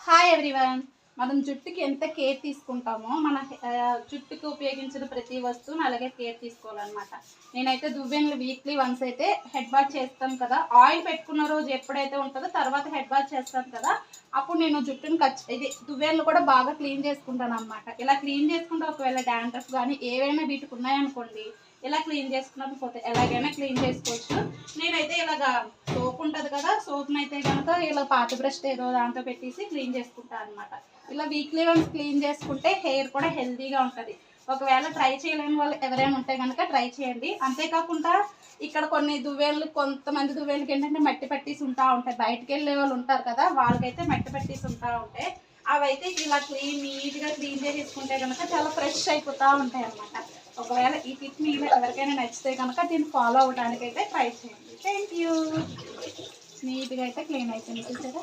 Hi everyone. మనం జుట్టుకి ఎంత కేర్ తీసుకుంటామో మన జుట్టుకి ఉపయోగించిన ప్రతి వస్తువుని అలాగే కేర్ తీసుకోవాలన్నమాట. నేనైతే దువ్వెనలు వీక్లీ వన్స్ అయితే హెడ్ బాత్ చేస్తాను కదా. ఆయిల్ పెట్టుకున్న రోజు ఎప్పుడైతే ఉంటుందో తర్వాత హెడ్ బాత్ చేస్తాను కదా, అప్పుడు నేను జుట్టుని ఇది దువ్వెనలు కూడా బాగా క్లీన్ చేసుకుంటాను అనమాట. ఇలా క్లీన్ చేసుకుంటే ఒకవేళ డాండ్రఫ్ కానీ ఏవైనా వీటికి ఉన్నాయనుకోండి, ఇలా క్లీన్ చేసుకున్నప్పుడు ఎలాగైనా క్లీన్ చేసుకోవచ్చు. నేనైతే ఇలాగా సోప్ ఉంటుంది కదా, సోప్ని అయితే కనుక ఇలా పాత బ్రష్ ఏదో దాంతో పెట్టేసి క్లీన్ చేసుకుంటాను అనమాట. ఇలా వీక్లీ వన్స్ క్లీన్ చేసుకుంటే హెయిర్ కూడా హెల్తీగా ఉంటుంది. ఒకవేళ ట్రై చేయలేని వాళ్ళు ఎవరైనా ఉంటే కనుక ట్రై చేయండి. అంతేకాకుండా ఇక్కడ కొన్ని దువ్వేళ్ళు, కొంతమంది దువ్వేళ్ళకి ఏంటంటే మట్టి పట్టేసి ఉంటాయి. బయటకు వెళ్ళే వాళ్ళు ఉంటారు కదా, వాళ్ళకైతే మట్టి పట్టేసి ఉంటాయి. అవైతే ఇలా నీట్గా క్లీన్ చేసుకుంటే కనుక చాలా ఫ్రెష్ అయిపోతూ ఉంటాయి అన్నమాట. ఒకవేళ ఈ టిప్ మీరు ఎవరికైనా నచ్చితే కనుక దీన్ని ఫాలో అవడానికి అయితే ట్రై చేయండి. Thank you. నీట్గా అయితే క్లీన్ అయిపోయింది చూసారా.